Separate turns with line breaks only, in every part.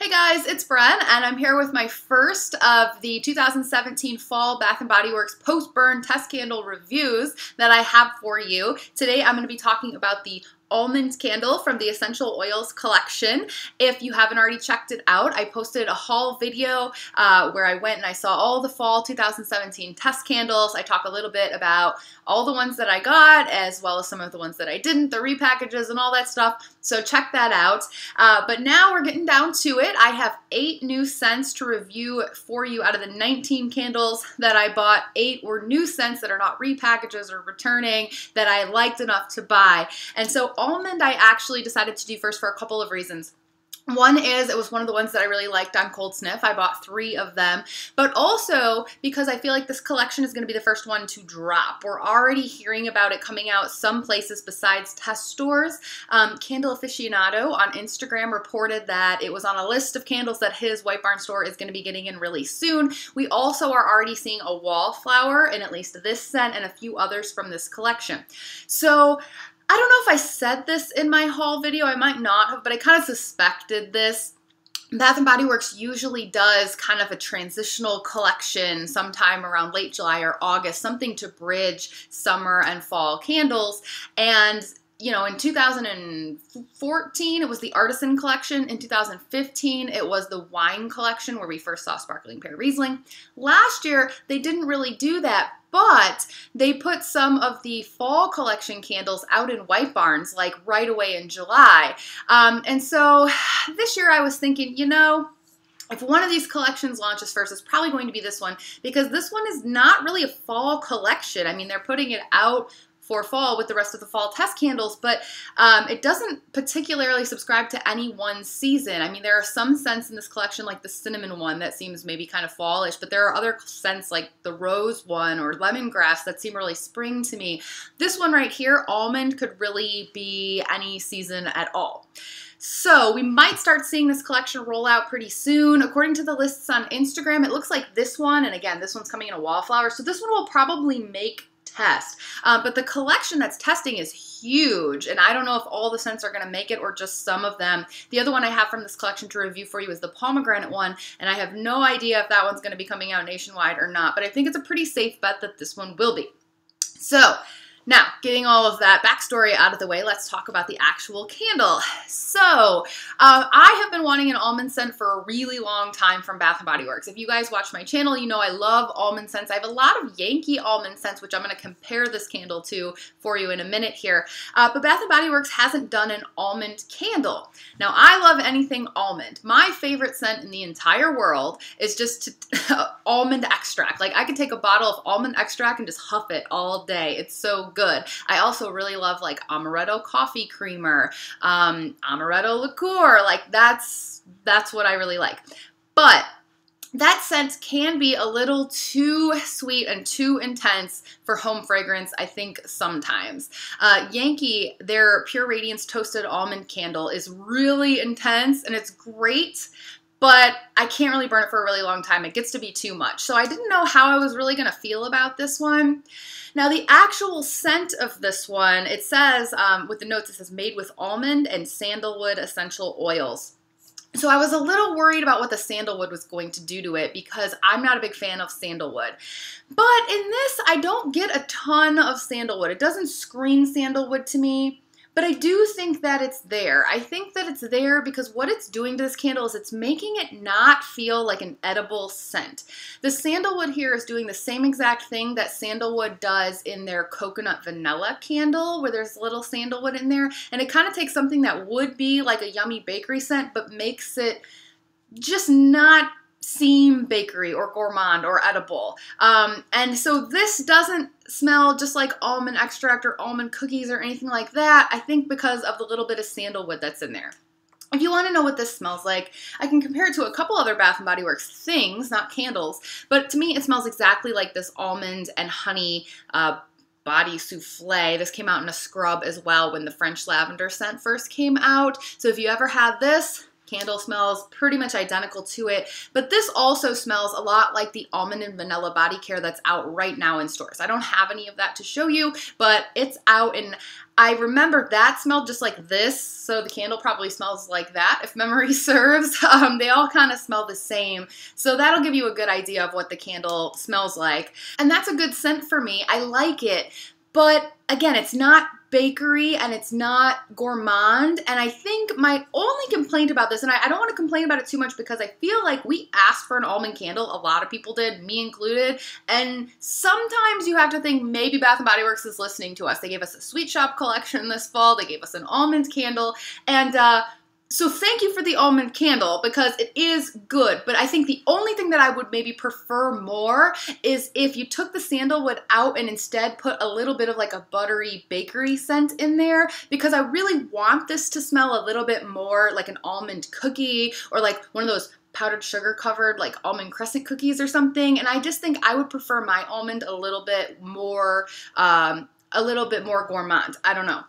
Hey guys, it's Bren, and I'm here with my first of the 2017 Fall Bath & Body Works post-burn test candle reviews that I have for you. Today I'm going to be talking about the Almond candle from the Essential Oils collection. If you haven't already checked it out, I posted a haul video where I went and I saw all the fall 2017 test candles. I talk a little bit about all the ones that I got as well as some of the ones that I didn't, the repackages and all that stuff. So check that out. But now we're getting down to it. I have 8 new scents to review for you out of the 19 candles that I bought. 8 were new scents that are not repackages or returning that I liked enough to buy. And so Almond I actually decided to do first for a couple of reasons. One is it was one of the ones that I really liked on Cold Sniff. I bought 3 of them, but also because I feel like this collection is going to be the first one to drop. We're already hearing about it coming out some places besides test stores. Candle Aficionado on Instagram reported that it was on a list of candles that his White Barn store is going to be getting in really soon. We also are already seeing a wallflower in at least this scent and a few others from this collection. So I don't know if I said this in my haul video, I might not have, but I kind of suspected this. Bath & Body Works usually does kind of a transitional collection sometime around late July or August, something to bridge summer and fall candles. And you know, in 2014, it was the Artisan collection. In 2015, it was the wine collection where we first saw Sparkling Pear Riesling. Last year, they didn't really do that, but they put some of the fall collection candles out in White Barns, like right away in July. And so this year I was thinking, you know, if one of these collections launches first, it's probably going to be this one, because this one is not really a fall collection. I mean, they're putting it out for fall with the rest of the fall test candles, but it doesn't particularly subscribe to any one season. I mean, there are some scents in this collection, like the cinnamon one, that seems maybe kind of fallish, but there are other scents like the rose one or lemongrass that seem really spring to me. This one right here, almond, could really be any season at all. So we might start seeing this collection roll out pretty soon. According to the lists on Instagram, it looks like this one, and again, this one's coming in a wallflower, so this one will probably make test. But the collection that's testing is huge, and I don't know if all the scents are going to make it or just some of them. The other one I have from this collection to review for you is the pomegranate one, and I have no idea if that one's going to be coming out nationwide or not, but I think it's a pretty safe bet that this one will be. So now, getting all of that backstory out of the way, let's talk about the actual candle. So, I have been wanting an almond scent for a really long time from Bath & Body Works. If you guys watch my channel, you know I love almond scents. I have a lot of Yankee almond scents, which I'm going to compare this candle to for you in a minute here. But Bath & Body Works hasn't done an almond candle. Now, I love anything almond. My favorite scent in the entire world is just almond extract. Like, I could take a bottle of almond extract and just huff it all day. It's so good. I also really love like amaretto coffee creamer, amaretto liqueur. Like that's what I really like. But that scent can be a little too sweet and too intense for home fragrance, I think, sometimes. Yankee, their Pure Radiance Toasted Almond Candle is really intense and it's great, but I can't really burn it for a really long time. It gets to be too much. So I didn't know how I was really going to feel about this one. Now, the actual scent of this one, it says, with the notes, it says made with almond and sandalwood essential oils. So I was a little worried about what the sandalwood was going to do to it because I'm not a big fan of sandalwood. But in this, I don't get a ton of sandalwood. It doesn't scream sandalwood to me. But I do think that it's there. I think that it's there because what it's doing to this candle is it's making it not feel like an edible scent. The sandalwood here is doing the same exact thing that sandalwood does in their coconut vanilla candle, where there's little sandalwood in there. And it kind of takes something that would be like a yummy bakery scent, but makes it just not seem bakery or gourmand or edible. And so this doesn't smell just like almond extract or almond cookies or anything like that, I think because of the little bit of sandalwood that's in there. If you want to know what this smells like, I can compare it to a couple other Bath & Body Works things, not candles, but to me it smells exactly like this almond and honey body souffle. This came out in a scrub as well when the French lavender scent first came out. So if you ever had this, candle smells pretty much identical to it, but this also smells a lot like the almond and vanilla body care that's out right now in stores. I don't have any of that to show you, but it's out, and I remember that smelled just like this, so the candle probably smells like that if memory serves. They all kind of smell the same, so that'll give you a good idea of what the candle smells like. And that's a good scent for me. I like it, but again, it's not bakery and it's not gourmand. And I think my only complaint about this, and I don't want to complain about it too much because I feel like we asked for an almond candle. A lot of people did, me included. And sometimes you have to think maybe Bath & Body Works is listening to us. They gave us a Sweet Shop collection this fall. They gave us an almond candle. And so thank you for the almond candle because it is good, but I think the only thing that I would maybe prefer more is if you took the sandalwood out and instead put a little bit of like a buttery bakery scent in there, because I really want this to smell a little bit more like an almond cookie or like one of those powdered sugar covered like almond crescent cookies or something. And I just think I would prefer my almond a little bit more gourmand. I don't know.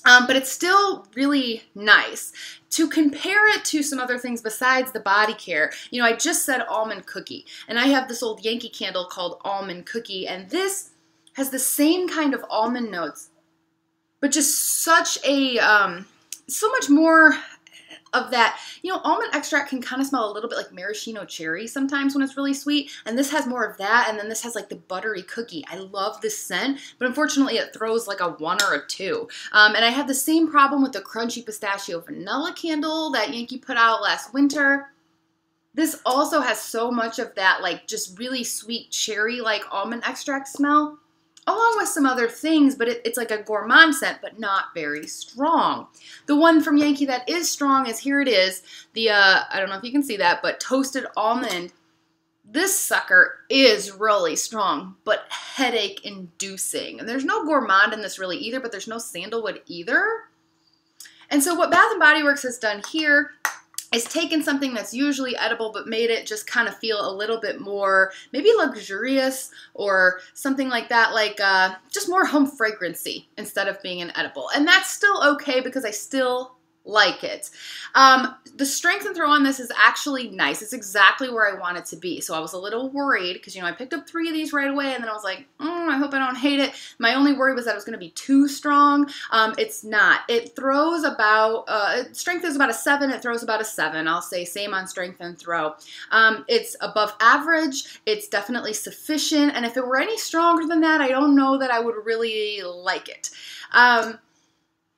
But it's still really nice. To compare it to some other things besides the body care, you know, I just said almond cookie, and I have this old Yankee candle called almond cookie, and this has the same kind of almond notes, but just such a, so much more of that. You know, almond extract can kind of smell a little bit like maraschino cherry sometimes when it's really sweet, and this has more of that, and then this has like the buttery cookie. I love this scent, but unfortunately it throws like a 1 or a 2. And I have the same problem with the crunchy pistachio vanilla candle that Yankee put out last winter. This also has so much of that like just really sweet cherry like almond extract smell, along with some other things, but it's like a gourmand scent, but not very strong. The one from Yankee that is strong is, here it is, the, I don't know if you can see that, but toasted almond. This sucker is really strong, but headache inducing. And there's no gourmand in this really either, but there's no sandalwood either. And so what Bath & Body Works has done here is taken something that's usually edible but made it just kind of feel a little bit more maybe luxurious or something like that, like just more home fragrancy instead of being an edible. And that's still okay because I still like it. The strength and throw on this is actually nice. It's exactly where I want it to be. So I was a little worried because, you know, I picked up 3 of these right away and then I was like, I hope I don't hate it. My only worry was that it was going to be too strong. It's not. It throws about, strength is about a 7. It throws about a 7. I'll say same on strength and throw. It's above average. It's definitely sufficient. And if it were any stronger than that, I don't know that I would really like it.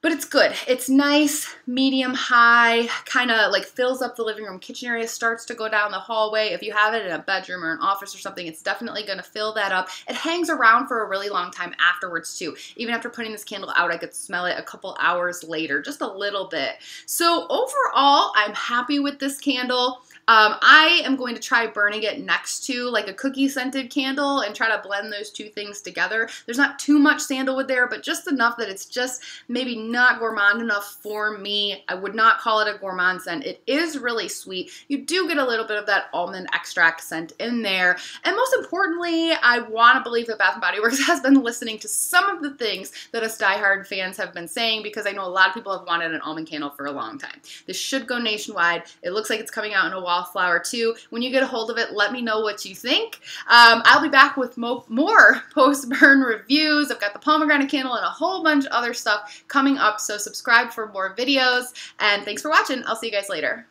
But it's good. It's nice, medium, high, kind of like fills up the living room, kitchen area, starts to go down the hallway. If you have it in a bedroom or an office or something, it's definitely going to fill that up. It hangs around for a really long time afterwards too. Even after putting this candle out, I could smell it a couple hours later, just a little bit. So overall, I'm happy with this candle. I am going to try burning it next to like a cookie scented candle and try to blend those two things together. There's not too much sandalwood there, but just enough that it's just maybe not gourmand enough for me. I would not call it a gourmand scent. It is really sweet. You do get a little bit of that almond extract scent in there. And most importantly, I want to believe that Bath & Body Works has been listening to some of the things that us diehard fans have been saying, because I know a lot of people have wanted an almond candle for a long time. This should go nationwide. It looks like it's coming out in a wallflower too. When you get a hold of it, let me know what you think. I'll be back with more post-burn reviews. I've got the pomegranate candle and a whole bunch of other stuff coming up, so subscribe for more videos, and thanks for watching. I'll see you guys later.